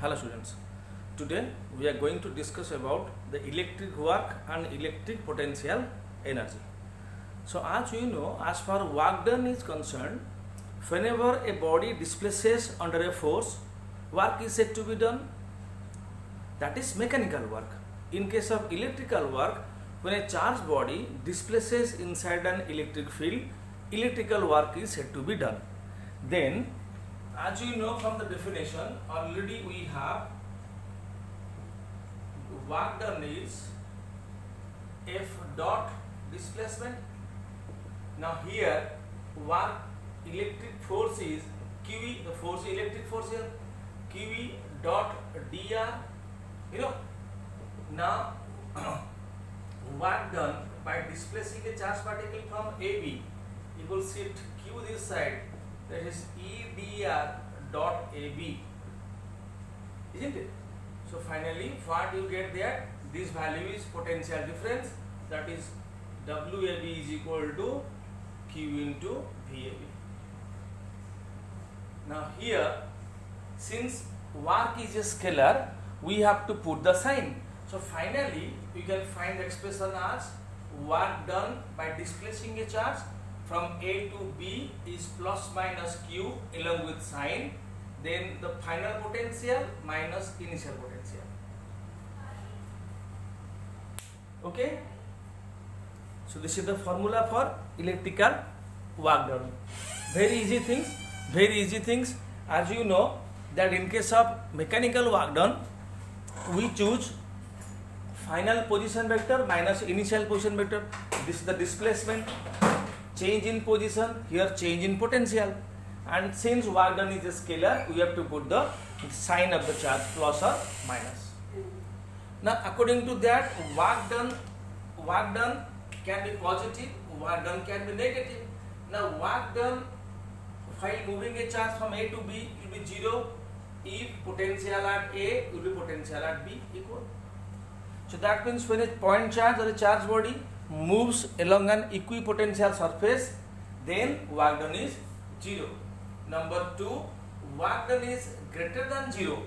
Hello students, today we are going to discuss about the electric work and electric potential energy. So as you know, as far work done is concerned, whenever a body displaces under a force, work is said to be done, that is mechanical work. In case of electrical work, when a charged body displaces inside an electric field, electrical work is said to be done. Then, as you know from the definition, already we have work done is F dot displacement. Now here work electric force is QE, the force electric force here, QE dot dr. You know, now work done by displacing a charged particle from AB equals shift Q this side, that is EdR dot AB, isn't it? So finally what you get there, this value is potential difference, that is WAB is equal to Q into VAB. Now here, since work is a scalar, we have to put the sign. So finally you can find the expression as work done by displacing a charge from A to B is plus minus Q along with sign, then the final potential minus initial potential. Okay, so this is the formula for electrical work done. Very easy things. As you know that in case of mechanical work done, we choose final position vector minus initial position vector. This is the displacement, change in position, here change in potential, and since work done is a scalar, we have to put the sign of the charge plus or minus. Now according to that, work done can be positive, work done can be negative. Now work done while moving a charge from A to B will be 0 if potential at A will be potential at B equal. So that means when a point charge or a charge body moves along an equipotential surface, then work done is 0. Number 2, work done is greater than 0.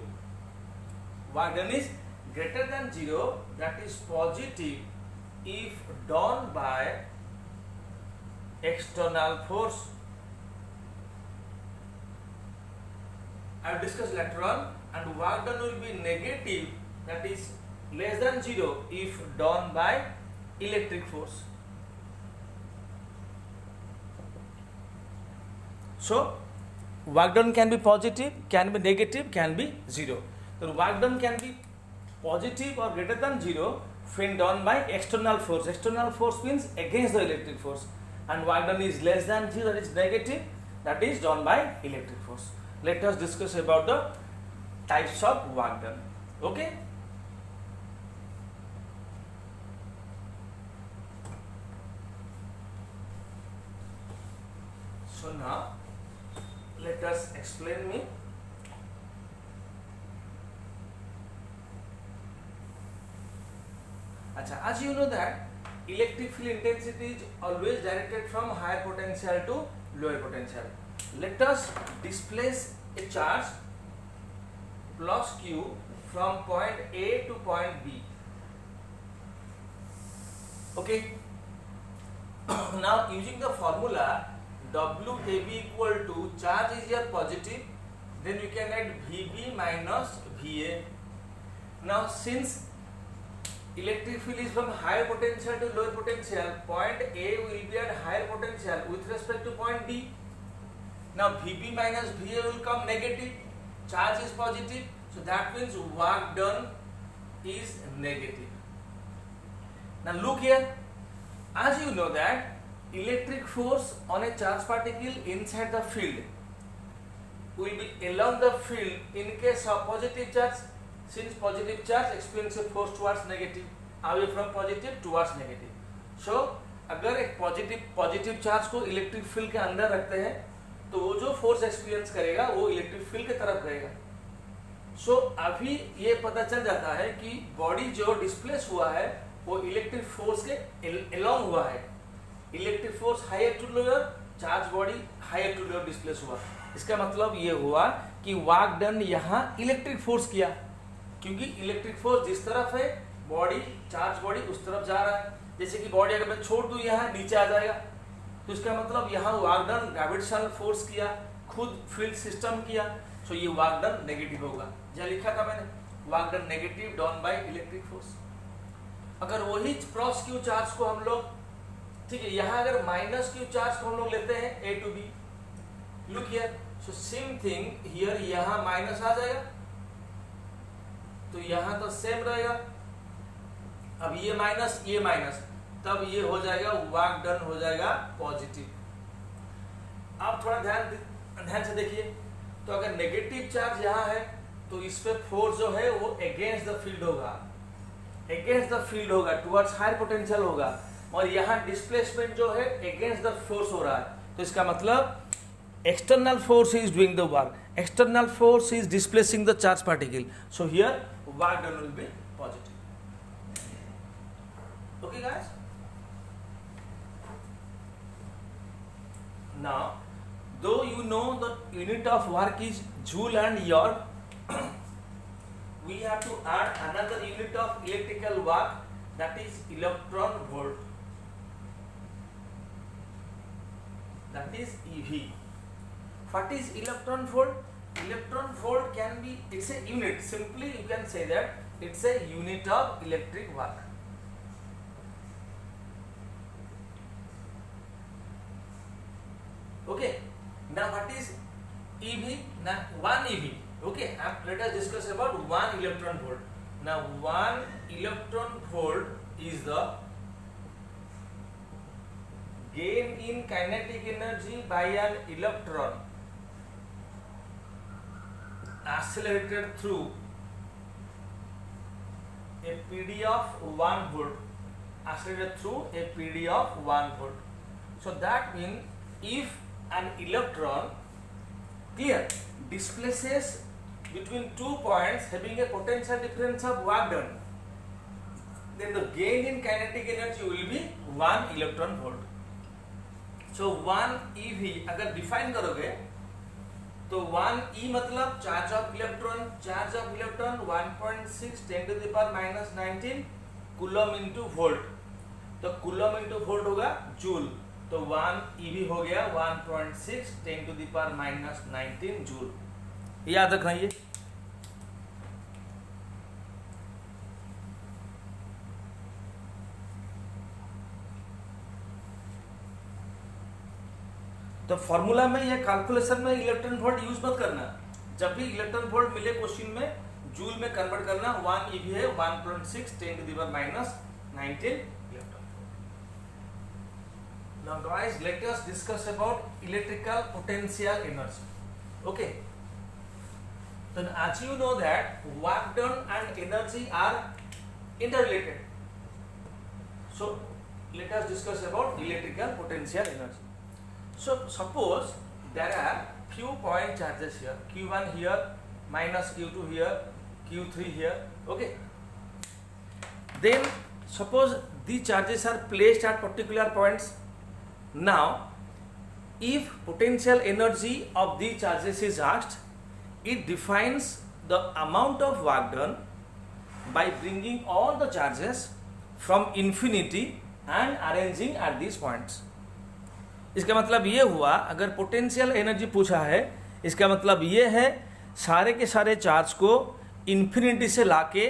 Work done is greater than 0, that is positive if done by external force. I will discuss later on. And work done will be negative, that is less than 0 if done by electric force. So work done can be positive, can be negative, can be 0. So work done can be positive or greater than 0 when done by external force. External force means against the electric force, and work done is less than 0, that is negative, that is done by electric force. Let us discuss about the types of work done. Okay. So now let us explain me. As you know that electric field intensity is always directed from higher potential to lower potential. Let us displace a charge plus Q from point A to point B. Okay. Now using the formula WAB equal to charge is here positive, then we can add VB minus VA. Now since electric field is from higher potential to lower potential, point A will be at higher potential with respect to point B. Now VB minus VA will come negative, charge is positive, so that means work done is negative. Now look here, as you know that electric force on a charged particle inside the field will be along the field in case of positive charge, since positive charge experience a force towards negative, away from positive towards negative. So अगर एक positive charge को electric field के अंदर रखते हैं तो वो जो फोर्स एक्सपीरियंस करेगा वो इलेक्ट्रिक फील्ड की तरफ रहेगा. सो अभी ये पता चल जाता है कि बॉडी जो डिस्प्लेस हुआ है वो इलेक्ट्रिक फोर्स के अलोंग हुआ है. Electric force higher to lower, charge body higher to lower displace हुआ. इसका मतलब ये हुआ कि वर्क डन यहाँ इलेक्ट्रिक फोर्स किया, क्योंकि इलेक्ट्रिक फोर्स जिस तरफ है बॉडी, चार्ज बॉडी उस तरफ जा रहा है। जैसे कि बॉडी अगर मैं छोड़ दूं यहाँ नीचे आ जाएगा, तो इसका मतलब यहाँ वर्क डन ग्रेविटेशनल फोर्स किया, खुद फील्ड सिस्टम किया, सो ये वर्क डन नेगेटिव होगा। जहाँ लिखा था मैंने work done negative done by electric force. अगर वही क्रॉस क्यू चार्ज को हम लोग, ठीक है, यहाँ अगर माइनस क्यू चार्ज को हम लोग लेते हैं A to B, look here, so same thing here, यहाँ माइनस आ जाएगा तो यहाँ तो सेम रहेगा। अब ये माइनस, तब ये हो जाएगा वर्क डन हो जाएगा पॉजिटिव। आप थोड़ा ध्यान से देखिए, तो अगर नेगेटिव चार्ज यहाँ है तो इस पे फोर्स जो है वो अगेंस्ट द फील्ड होगा, टुवर्ड्स हायर पोटेंशियल होगा, और यहाँ डिस्प्लेसमेंट जो है अगेंस्ट द फोर्स हो रहा है। तो इसका मतलब external force is doing the work, external force is displacing the charge particle, so here work done will be positive. Okay guys, now though you know the unit of work is joule and yaw, we have to add another unit of electrical work, that is electron volt, that is EV. What is electron volt? Electron volt can be, it's a unit, simply you can say that it's a unit of electric work. Okay, now what is EV? Now one EV, okay, let us discuss about one electron volt. Now one electron volt is the gain in kinetic energy by an electron accelerated through a PD of 1 volt, accelerated through a PD of 1 volt. So that means if an electron, clear, displaces between 2 points having a potential difference of work done, then the gain in kinetic energy will be 1 electron volt. So 1 EV अगर define करोगे तो 1 E मतलब charge of electron 1.6 10 to the power minus 19 coulomb into volt, तो coulomb into volt होगा joule, तो 1 EV हो गया 1.6 10 to the power minus 19 joule. याद रखना ये। तो फॉर्मूला में या कैलकुलेशन में इलेक्ट्रॉन वोल्ट यूज मत करना, जब भी इलेक्ट्रॉन वोल्ट मिले क्वेश्चन में जूल में कन्वर्ट करना। 1 EV है 1.6 10 to the power minus 19 electron volt. Now guys let us discuss about electrical potential energy. Okay, तो as you know that work done and energy are interrelated, so let us discuss about electrical potential energy. So suppose there are few point charges here, Q1 here, minus Q2 here, Q3 here, okay. Then suppose these charges are placed at particular points. Now if potential energy of these charges is asked, it defines the amount of work done by bringing all the charges from infinity and arranging at these points. इसका मतलब ये हुआ, अगर potential energy पूछा है, इसका मतलब ये है सारे के सारे चार्ज को इन्फिनिटी से लाके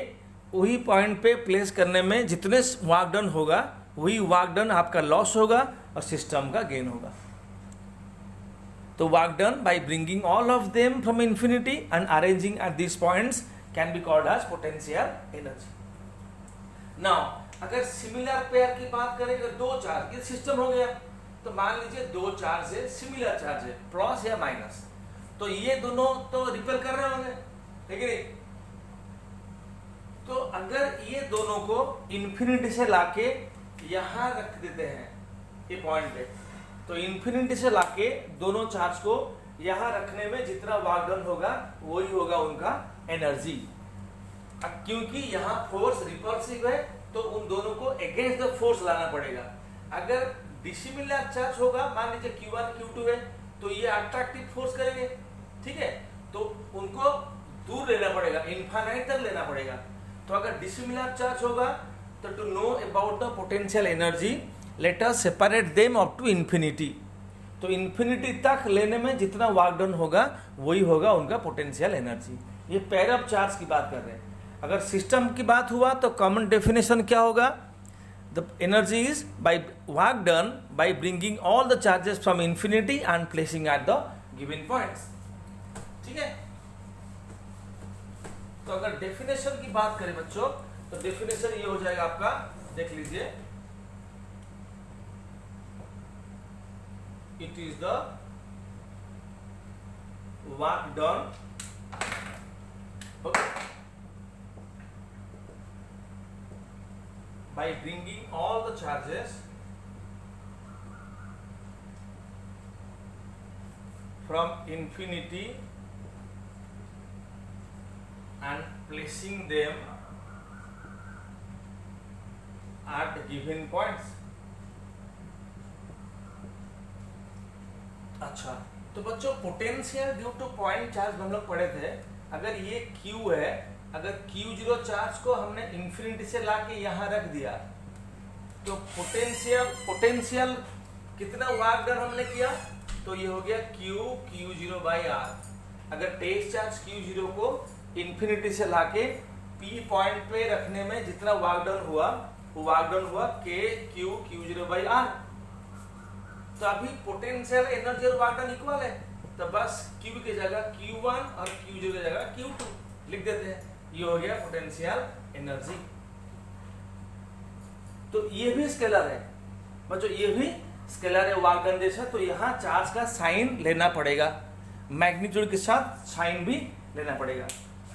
वही पॉइंट पे प्लेस करने में जितने वर्क डन होगा वही वर्क डन आपका लॉस होगा और सिस्टम का गेन होगा। तो work done by bringing all of them from infinity and arranging at this points can be called as potential energy. Now अगर सिमिलर पेयर की बात करें, अगर दो चार्ज, ये सिस्टम हो गया, तो मान लीजिए दो चार्ज है, सिमिलर चार्ज है, प्लस या माइनस, तो ये दोनों तो रिपेल कर रहे होंगे, ठीक है। तो अगर ये दोनों को इन्फिनिटी से लाके यहां रख देते हैं ये पॉइंट पे, तो इन्फिनिटी से लाके दोनों चार्ज को यहां रखने में जितना वर्क डन होगा वही होगा उनका एनर्जी। क्योंकि यहाँ फोर्स रिपल्सिव है तो उन दोनों को अगेंस्ट द फोर्स लाना पड़ेगा। अगर डिसिमिलर चार्ज होगा, मान लीजिए Q1 Q2 है, तो ये अट्रैक्टिव फोर्स करेंगे, ठीक है। तो उनको दूर लेना पड़ेगा, इनफाइनाइट तक लेना पड़ेगा। तो अगर डिसिमिलर चार्ज होगा तो to know about the potential energy let us separate them up to infinity. तो इन्फिनिटी तक लेने में जितना वर्क डन होगा वही होगा उनका पोटेंशियल एनर्जी। ये पेयर ऑफ चार्ज की बात कर रहे हैं। अगर सिस्टम की बात हुआ तो कॉमन डेफिनेशन क्या होगा? The energy is by work done by bringing all the charges from infinity and placing at the given points. ठीक है, तो अगर डेफिनेशन की बात करें बच्चों तो डेफिनेशन ये हो जाएगा आपका, देख लीजिए, it is the work done by bringing all the charges from infinity and placing them at given points। अच्छा, तो बच्चों potential due two point charge हम लोग पढ़े थे। अगर ये Q है, अगर Q0 चार्ज को हमने इंफिनिटी से लाके यहाँ रख दिया तो पोटेंशियल कितना वर्क डन हमने किया? तो ये हो गया Q0 बाई R। अगर टेस्ट चार्ज Q0 को इंफिनिटी से लाके P पॉइंट पे रखने में जितना वर्क डन हुआ वो वर्क डन हुआ Q0 बाई R। तो अभी पोटेंशियल एनर्जी और वर्क डन इक्वल है, तो बस Q की जगह Q1 और Q0 की जगह Q2 लिख देते हैं। ये हो गया पोटेंशियल एनर्जी। तो ये भी स्केलर है बच्चों, ये भी स्केलर है वर्क डन जैसा। तो यहाँ चार्ज का साइन लेना पड़ेगा, मैग्नीट्यूड के साथ साइन भी लेना पड़ेगा।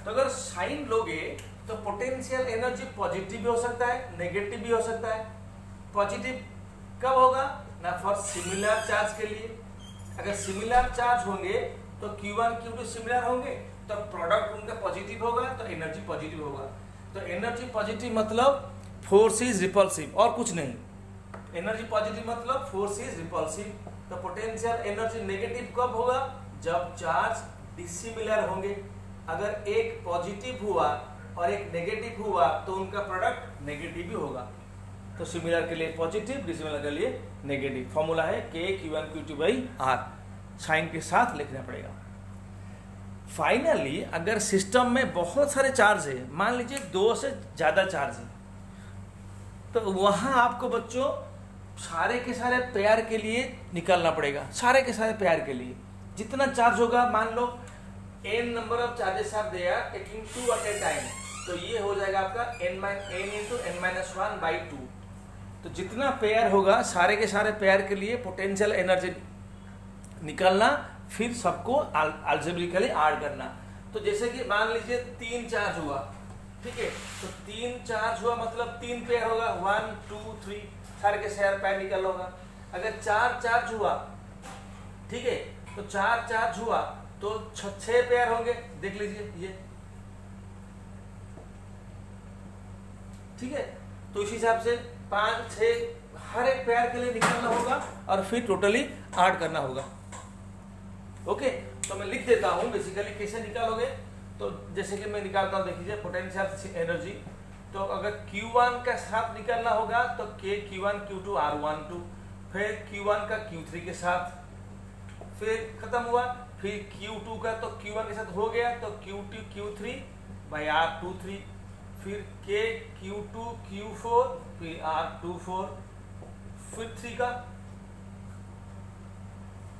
तो अगर साइन लोगे तो पोटेंशियल एनर्जी पॉजिटिव भी हो सकता है, नेगेटिव भी हो सकता है। पॉजिटिव कब होगा ना? फॉर सिमिलर चार्ज के लिए। अगर सिमिलर चार्ज होंगे तो Q1 Q2 सिमिलर होंगे तो प्रोडक्ट उनका पॉजिटिव होगा, तो एनर्जी पॉजिटिव होगा। तो एनर्जी पॉजिटिव मतलब फोर्स इज रिपल्सिव और कुछ नहीं। एनर्जी पॉजिटिव मतलब फोर्स इज रिपल्सिव। तो पोटेंशियल एनर्जी नेगेटिव कब होगा? जब चार्ज डिसिमिलर होंगे। अगर एक पॉजिटिव हुआ और एक नेगेटिव हुआ तो उनका प्रोडक्ट नेगेटिव भी होगा। तो सिमिलर के लिए पॉजिटिव, डिसिमिलर के लिए नेगेटिव। फॉर्मूला है K Q1 Q2 by R, sign के साथ लिखना पड़ेगा। फाइनली अगर सिस्टम में बहुत सारे चार्ज है, मान लीजिए 2 से ज़्यादा चार्ज है, तो वहाँ आपको बच्चों सारे के सारे पेयर के लिए निकालना पड़ेगा। सारे के सारे पेयर के लिए जितना चार्ज होगा, मान लो n number of charges are there taking 2 at a time, तो ये हो जाएगा आपका n into n-1/2। तो जितना पेयर होगा सारे के सारे पेयर के लिए पोटेंशियल एनर्जी निकालना, फिर सबको अलजेब्रिकली ऐड करना। तो जैसे कि मान लीजिए 3 चार्ज हुआ, ठीक है, तो 3 चार्ज हुआ मतलब 3 पेयर होगा, 1 2 3 सारे के सारे पेयर निकल होगा। अगर 4 चार्ज हुआ, ठीक है, तो 4 चार्ज हुआ तो 6 पेयर होंगे, देख लीजिए ये, ठीक है। तो इस हिसाब से 5 6 हर एक पेयर के लिए निकालना होगा और फिर टोटली ऐड करना होगा। ओके, तो मैं लिख देता हूं बेसिकली कैसे निकालोगे। तो जैसे कि मैं निकालता हूं, देखिए पोटेंशियल एनर्जी। तो अगर Q1 का साथ निकालना होगा तो Q1 Q2 R12, फिर Q1 का Q3 के साथ, फिर खत्म हुआ। फिर Q2 का तो Q1 के साथ हो गया तो Q2 Q3 बाई R23, फिर Q2 Q4 फिर R24, फिर 3 का,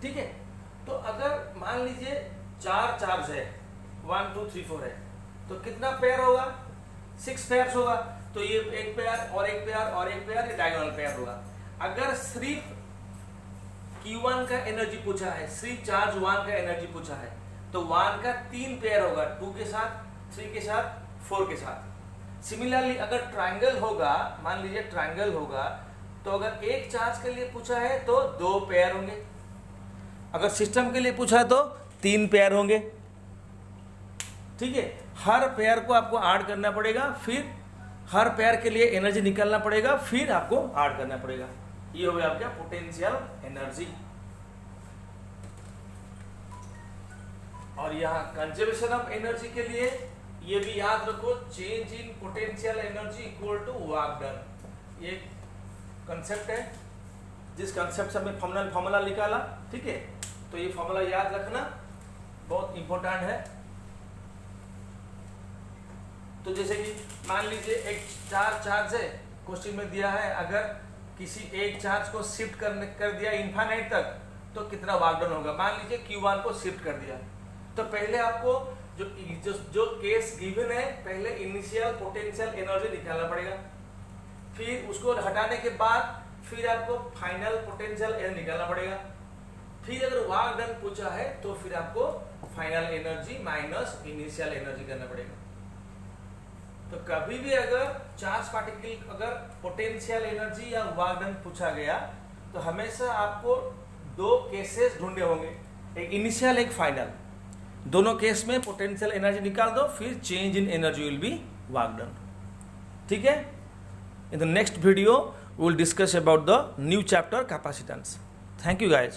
ठीक है। तो अगर मान लीजिए 4 चार्ज है, 1 2 3 4 है, तो कितना पेयर होगा? 6 पेयर होगा। तो ये एक पेयर और एक पेयर और एक पेयर, ये डायगोनल पेयर होगा। अगर सिर्फ Q1 का एनर्जी पूछा है, सिर्फ चार्ज 1 का एनर्जी पूछा है, तो 1 का 3 पेयर होगा, 2 के साथ, 3 के साथ, 4 के साथ। सिमिलरली अगर ट्रायंगल होगा, मान लीजिए ट्रायंगल होगा, तो अगर एक चार्ज के लिए पूछा है तो 2 पेयर होंगे। अगर सिस्टम के लिए पूछा है तो 3 पेयर होंगे, ठीक है। हर पेयर को आपको ऐड करना पड़ेगा, फिर हर पेयर के लिए एनर्जी निकालना पड़ेगा, फिर आपको ऐड करना पड़ेगा। ये हो गया आपका पोटेंशियल एनर्जी। और यहाँ कंजर्वेशन ऑफ एनर्जी के लिए ये भी याद रखो, change in potential energy equal to work done. ये कंसेप्ट है, जिस कंसेप्ट से हमने फॉर्मूला निकाला, ठीक है। तो ये फॉर्मूला याद रखना बहुत इंपॉर्टेंट है। तो जैसे कि मान लीजिए एक चार्ज है, क्वेश्चन में दिया है अगर किसी एक चार्ज को शिफ्ट कर दिया इनफाइनाइट तक तो कितना वर्क डन होगा। मान लीजिए Q1 को शिफ्ट कर दिया, तो पहले आपको जो केस गिवन है, पहले इनिशियल पोटेंशियल एनर्जी निकालना पड़ेगा, फिर उसको हटाने के बाद फिर आपको फाइनल पोटेंशियल एनर्जी निकालना पड़ेगा, फिर अगर वर्क डन पूछा है तो फिर आपको final energy minus initial energy करना पड़ेगा। तो कभी भी अगर चार्ज पार्टिकल अगर पोटेंशियल एनर्जी या वर्क डन पूछा गया तो हमेशा आपको दो केसेस ढूंढने होंगे, एक इनिशियल एक फाइनल। दोनों केस में पोटेंशियल एनर्जी निकाल दो, फिर change in energy will be work done, ठीक है। In the next video we will discuss about the new chapter capacitance. Thank you guys.